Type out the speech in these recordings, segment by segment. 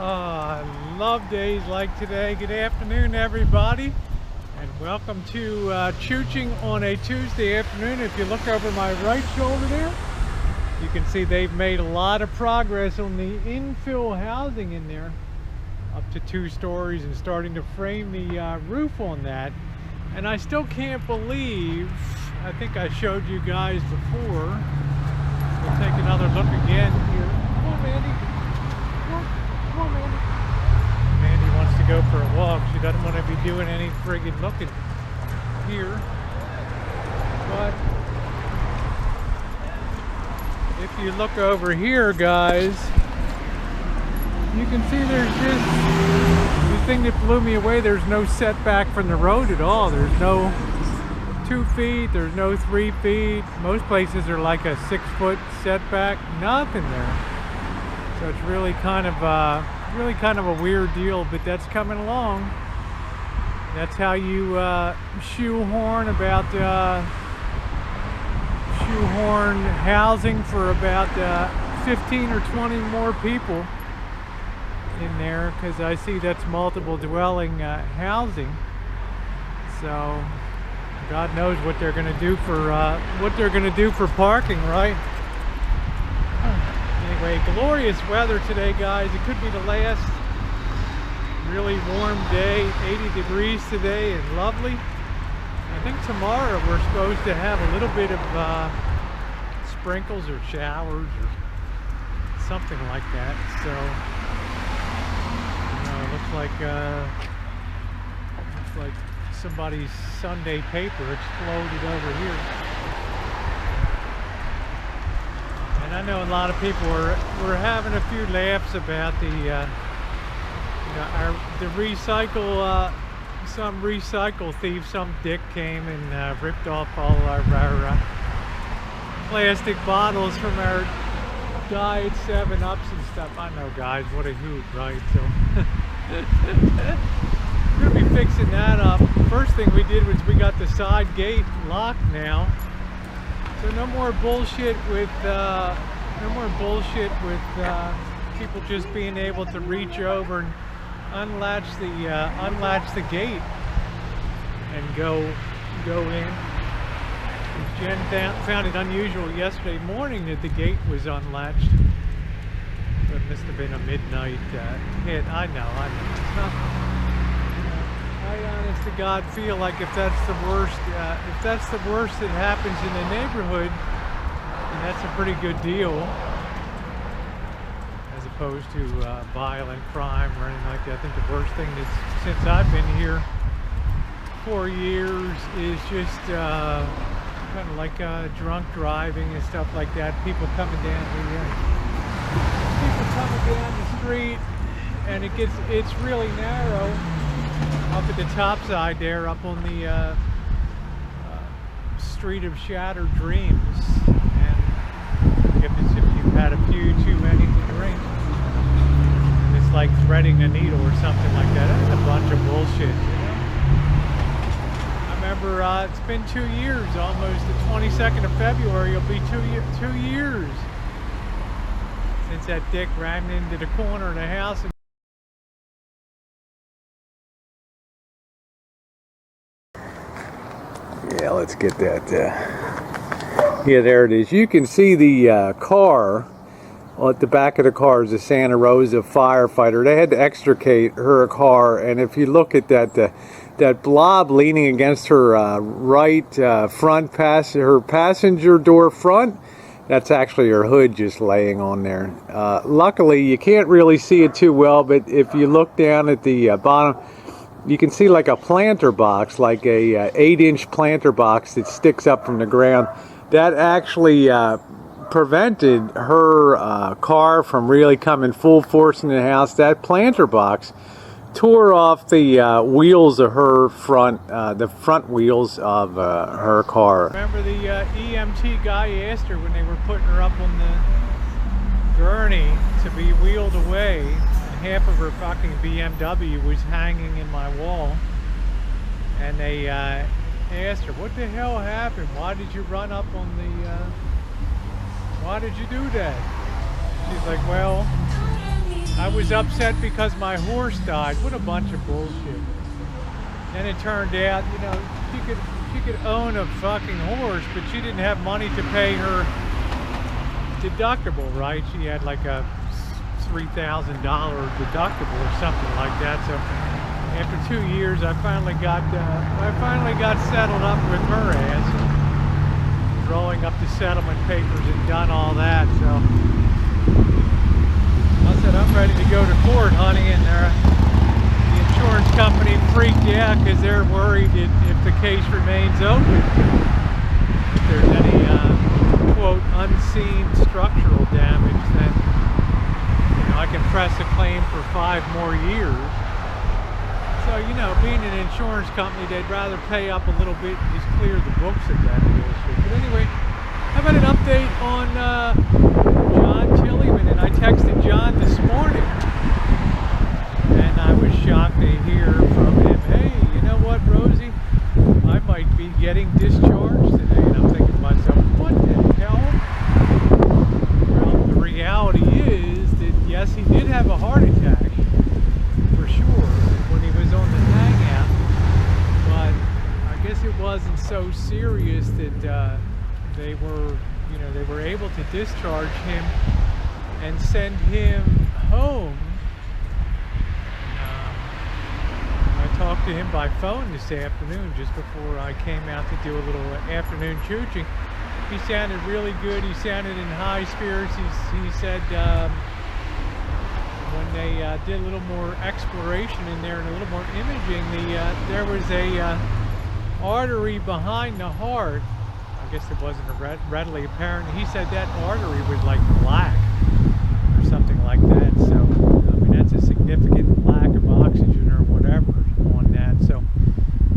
I love days like today. Good afternoon, everybody, and welcome to Choochin on a Tuesday afternoon. If you look over my right shoulder there, you can see they've made a lot of progress on the infill housing in there, up to 2 stories, and starting to frame the roof on that. And I still can't believe, I think I showed you guys before. We'll take another look again here. Come on, Mandy. Come on, Mandy. Mandy wants to go for a walk. She doesn't want to be doing any friggin' looking here. But if you look over here, guys, you can see there's just the thing that blew me away. There's no setback from the road at all. There's no 2 feet. There's no 3 feet. Most places are like a 6-foot setback. Nothing there. So it's really kind of a weird deal, but that's coming along. That's how you shoehorn housing for about 15 or 20 more people in there, because I see that's multiple dwelling housing. So God knows what they're going to do for parking, right? Anyway, glorious weather today, guys. It could be the last really warm day. 80 degrees today and lovely. I think tomorrow we're supposed to have a little bit of sprinkles or showers or something like that. So it looks like somebody's Sunday paper exploded over here. And I know a lot of people were having a few laughs about some recycle thief, some dick came and ripped off all our plastic bottles from our Diet 7-Ups and stuff. I know, guys, what a hoot, right? So we're gonna be fixing that up. First thing we did was we got the side gate locked now. So no more bullshit with people just being able to reach over and unlatch the gate and go in. Jen found it unusual yesterday morning that the gate was unlatched. So it must have been a midnight hit. I know. It's not, I honest to God feel like if that's the worst that happens in the neighborhood, then that's a pretty good deal, as opposed to violent crime or anything like that. I think the worst thing that's, since I've been here 4 years, is just kind of like drunk driving and stuff like that. People coming down the street, and it's really narrow up at the top side there, up on the street of shattered dreams. And if you've had a few too many to drink, it's like threading a needle or something like that. That's a bunch of bullshit, you know? I remember it's been 2 years, almost the 22nd of February will be 2 years since that dick ran into the corner of the house. Yeah, let's get that. Yeah, there it is. You can see the car. Well, at the back of the car is a Santa Rosa firefighter. They had to extricate her car, and if you look at that blob leaning against her right front her passenger door front, that's actually her hood just laying on there. Luckily, you can't really see it too well, but if you look down at the bottom, you can see like a planter box, like a 8-inch planter box that sticks up from the ground. That actually prevented her car from really coming full force in the house. That planter box tore off the wheels of her the front wheels of her car. Remember the EMT guy asked her when they were putting her up on the gurney to be wheeled away, and half of her fucking BMW was hanging in my wall, and they asked her, what the hell happened? Why did you run up on why did you do that? She's like, well, I was upset because my horse died. What a bunch of bullshit. Then it turned out, you know, she could own a fucking horse, but she didn't have money to pay her deductible, right? She had like a $3,000 deductible or something like that. So after 2 years, I finally got settled up with her ass, drawing up the settlement papers and done all that. So I said, I'm ready to go to court, honey, and the insurance company freaked out because they're worried that if the case remains open, if there's any quote unseen structural damage, then you know, I can press a claim for 5 more years. So, you know, being an insurance company, they'd rather pay up a little bit and just clear the books of that bullshit. But anyway, how about an update on John Tiliman? And I texted John this morning, and I was shocked to hear from him, hey, you know what, Rosie? I might be getting discharged today. And I'm thinking to myself, what the hell? Well, the reality is that, yes, he did have a heart attack, for sure, when he was on the hangout, but I guess it wasn't so serious that they were able to discharge him and send him home. I talked to him by phone this afternoon just before I came out to do a little afternoon Choochin. He sounded really good. He sounded in high spirits. He said when they did a little more exploration in there and a little more imaging, there was a artery behind the heart. I guess it wasn't readily apparent. He said that artery was like black or something like that. So, I mean, that's a significant lack of oxygen or whatever on that. So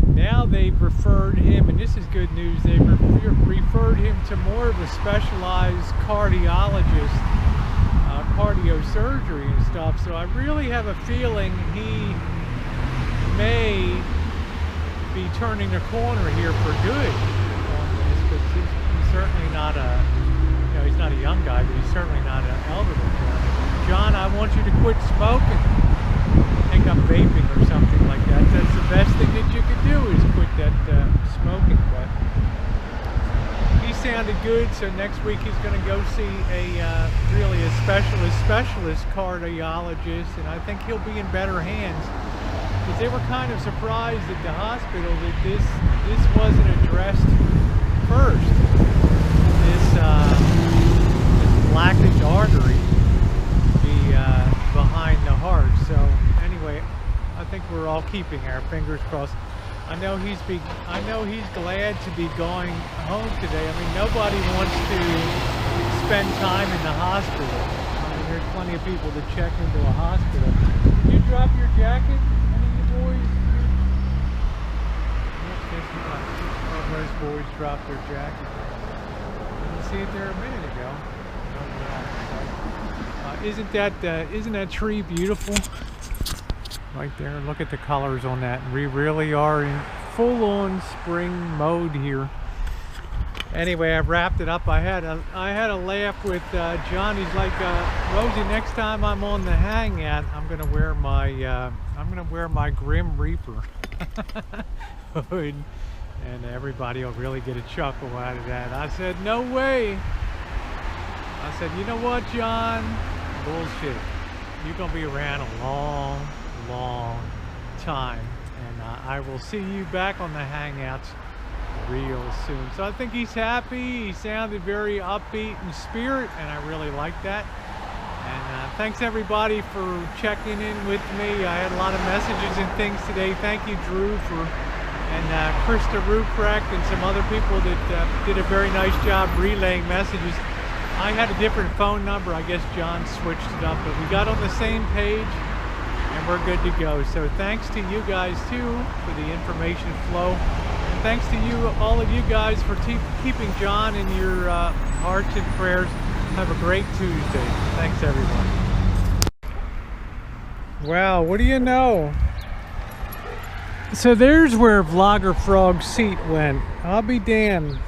now they've referred him, and this is good news, they've referred him to more of a specialized cardiologist, cardiosurgery and stuff. So I really have a feeling he may be turning the corner here for good on this, because he's certainly not he's not a young guy, but he's certainly not an elderly guy. John, I want you to quit smoking. I think I'm vaping or something like that. That's the best thing that you could do, is quit that smoking. But he sounded good, so next week he's going to go see really a specialist cardiologist, and I think he'll be in better hands, because they were kind of surprised at the hospital that this wasn't addressed first. This blackish artery behind the heart. So anyway, I think we're all keeping our fingers crossed. I know he's glad to be going home today. I mean, nobody wants to spend time in the hospital. I mean, there's plenty of people that check into a hospital. Did you drop your jacket? Any of you boys? Those boys dropped their jacket. Didn't see it there a minute ago. Isn't that tree beautiful? Right there, look at the colors on that. We really are in full-on spring mode here. Anyway, I've wrapped it up. I had a laugh with John. He's like, Rosie, next time I'm on the hangout, I'm gonna wear my Grim Reaper. And everybody will really get a chuckle out of that. I said, no way. I said, you know what, John? Bullshit. You're gonna be around a long time, and I will see you back on the hangouts real soon. So I think he's happy. He sounded very upbeat in spirit, and I really like that. And thanks everybody for checking in with me. I had a lot of messages and things today. Thank you, Drew, and Krista Ruprecht and some other people that did a very nice job relaying messages. I had a different phone number. I guess John switched it up, but we got on the same page, and we're good to go. So thanks to you guys too for the information flow, and thanks to you, all of you guys, for keeping John in your hearts and prayers. Have a great Tuesday. Thanks everyone. Wow, what do you know? So there's where Vlogger Frog's seat went. I'll be damned.